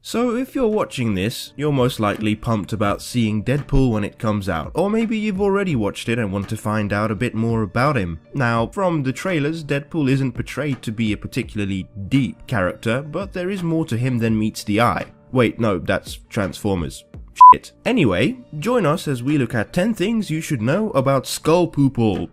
So if you're watching this, you're most likely pumped about seeing Deadpool when it comes out, or maybe you've already watched it and want to find out a bit more about him. Now, from the trailers, Deadpool isn't portrayed to be a particularly deep character, but there is more to him than meets the eye. Wait, no, that's Transformers. Shit. Anyway, join us as we look at 10 things you should know about Deadpool.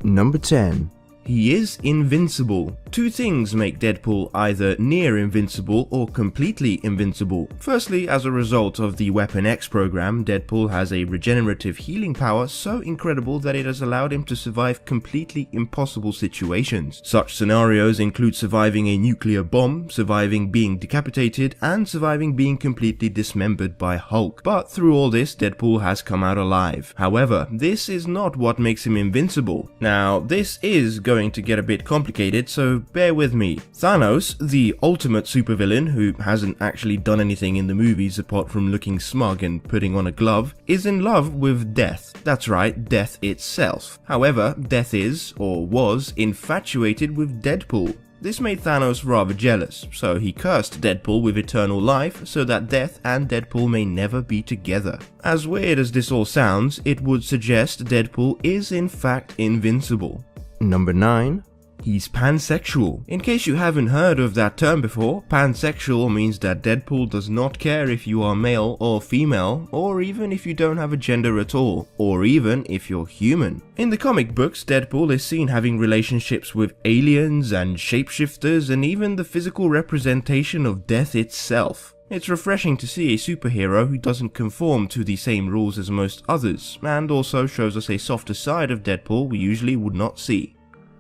Number 10. He is invincible. Two things make Deadpool either near invincible or completely invincible. Firstly, as a result of the Weapon X program, Deadpool has a regenerative healing power so incredible that it has allowed him to survive completely impossible situations. Such scenarios include surviving a nuclear bomb, surviving being decapitated, and surviving being completely dismembered by Hulk. But through all this, Deadpool has come out alive. However, this is not what makes him invincible. Now, this is going to get a bit complicated, so bear with me. Thanos, the ultimate supervillain who hasn't actually done anything in the movies apart from looking smug and putting on a glove, is in love with Death. That's right, Death itself. However, Death is, or was, infatuated with Deadpool. This made Thanos rather jealous, so he cursed Deadpool with eternal life so that Death and Deadpool may never be together. As weird as this all sounds, it would suggest Deadpool is in fact invincible. Number 9. He's pansexual. In case you haven't heard of that term before, pansexual means that Deadpool does not care if you are male or female, or even if you don't have a gender at all, or even if you're human. In the comic books, Deadpool is seen having relationships with aliens and shapeshifters and even the physical representation of death itself. It's refreshing to see a superhero who doesn't conform to the same rules as most others, and also shows us a softer side of Deadpool we usually would not see.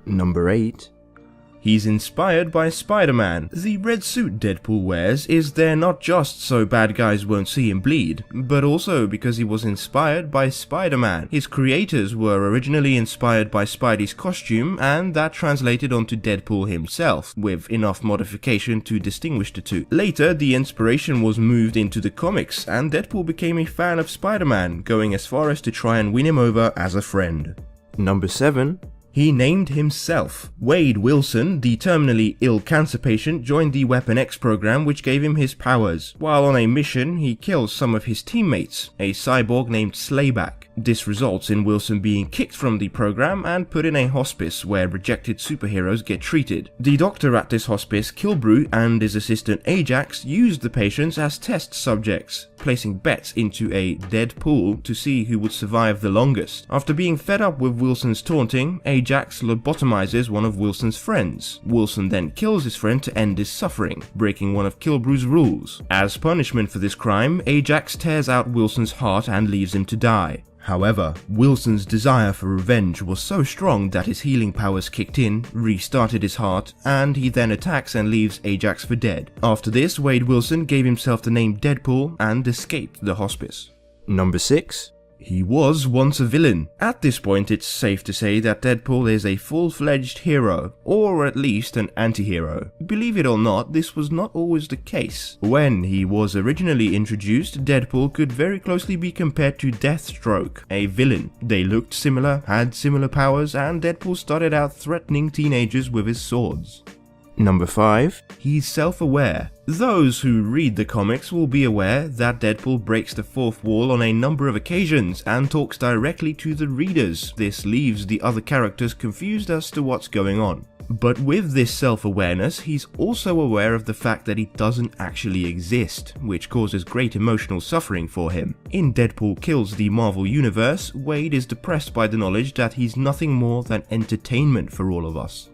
Number 8. He's inspired by Spider-Man. The red suit Deadpool wears is there not just so bad guys won't see him bleed, but also because he was inspired by Spider-Man. His creators were originally inspired by Spidey's costume, and that translated onto Deadpool himself, with enough modification to distinguish the two. Later, the inspiration was moved into the comics, and Deadpool became a fan of Spider-Man, going as far as to try and win him over as a friend. Number 7. He named himself. Wade Wilson, the terminally ill cancer patient, joined the Weapon X program, which gave him his powers. While on a mission, he kills some of his teammates, a cyborg named Slayback. This results in Wilson being kicked from the program and put in a hospice where rejected superheroes get treated. The doctor at this hospice, Killbrew, and his assistant Ajax used the patients as test subjects, placing bets into a dead pool to see who would survive the longest. After being fed up with Wilson's taunting, Ajax lobotomizes one of Wilson's friends. Wilson then kills his friend to end his suffering, breaking one of Killbrew's rules. As punishment for this crime, Ajax tears out Wilson's heart and leaves him to die. However, Wilson's desire for revenge was so strong that his healing powers kicked in, restarted his heart, and he then attacks and leaves Ajax for dead. After this, Wade Wilson gave himself the name Deadpool and escaped the hospice. Number 6. He was once a villain. At this point, it's safe to say that Deadpool is a full-fledged hero, or at least an anti-hero. Believe it or not, this was not always the case. When he was originally introduced, Deadpool could very closely be compared to Deathstroke, a villain. They looked similar, had similar powers, and Deadpool started out threatening teenagers with his swords. Number 5. He's self-aware. Those who read the comics will be aware that Deadpool breaks the fourth wall on a number of occasions and talks directly to the readers. This leaves the other characters confused as to what's going on. But with this self-awareness, he's also aware of the fact that he doesn't actually exist, which causes great emotional suffering for him. In Deadpool Kills the Marvel Universe, Wade is depressed by the knowledge that he's nothing more than entertainment for all of us.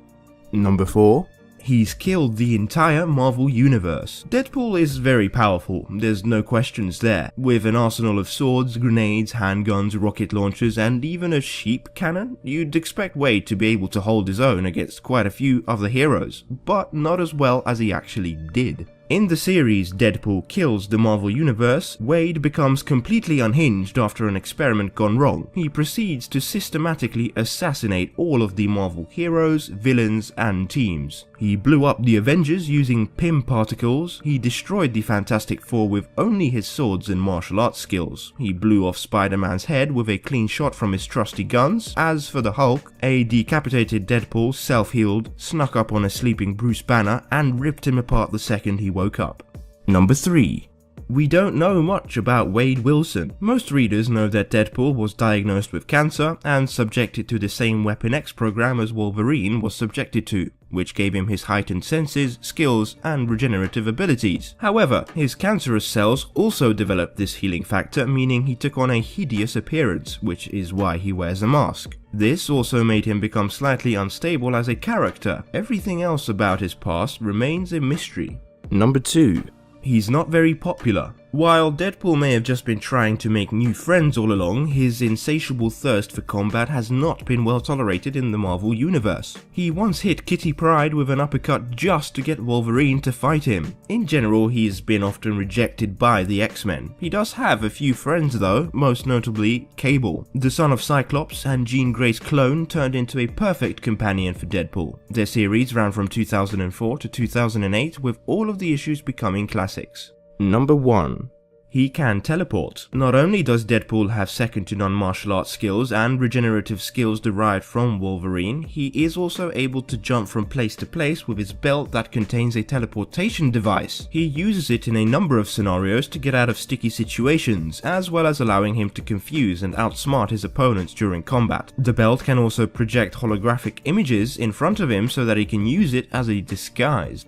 Number 4. He's killed the entire Marvel Universe. Deadpool is very powerful, there's no questions there. With an arsenal of swords, grenades, handguns, rocket launchers, and even a sheep cannon, you'd expect Wade to be able to hold his own against quite a few other heroes, but not as well as he actually did. In the series Deadpool Kills the Marvel Universe, Wade becomes completely unhinged after an experiment gone wrong. He proceeds to systematically assassinate all of the Marvel heroes, villains, and teams. He blew up the Avengers using PIM particles, he destroyed the Fantastic Four with only his swords and martial arts skills, he blew off Spider-Man's head with a clean shot from his trusty guns. As for the Hulk, a decapitated Deadpool self-healed, snuck up on a sleeping Bruce Banner, and ripped him apart the second he woke up. Number 3. We don't know much about Wade Wilson. Most readers know that Deadpool was diagnosed with cancer and subjected to the same Weapon X program as Wolverine was subjected to, which gave him his heightened senses, skills, and regenerative abilities. However, his cancerous cells also developed this healing factor, meaning he took on a hideous appearance, which is why he wears a mask. This also made him become slightly unstable as a character. Everything else about his past remains a mystery. Number 2. He's not very popular. While Deadpool may have just been trying to make new friends all along, his insatiable thirst for combat has not been well tolerated in the Marvel Universe. He once hit Kitty Pryde with an uppercut just to get Wolverine to fight him. In general, he's been often rejected by the X-Men. He does have a few friends though, most notably Cable. The son of Cyclops and Jean Grey's clone turned into a perfect companion for Deadpool. Their series ran from 2004 to 2008, with all of the issues becoming classics. Number 1. He can teleport. Not only does Deadpool have second to none martial arts skills and regenerative skills derived from Wolverine, he is also able to jump from place to place with his belt that contains a teleportation device. He uses it in a number of scenarios to get out of sticky situations, as well as allowing him to confuse and outsmart his opponents during combat. The belt can also project holographic images in front of him so that he can use it as a disguise.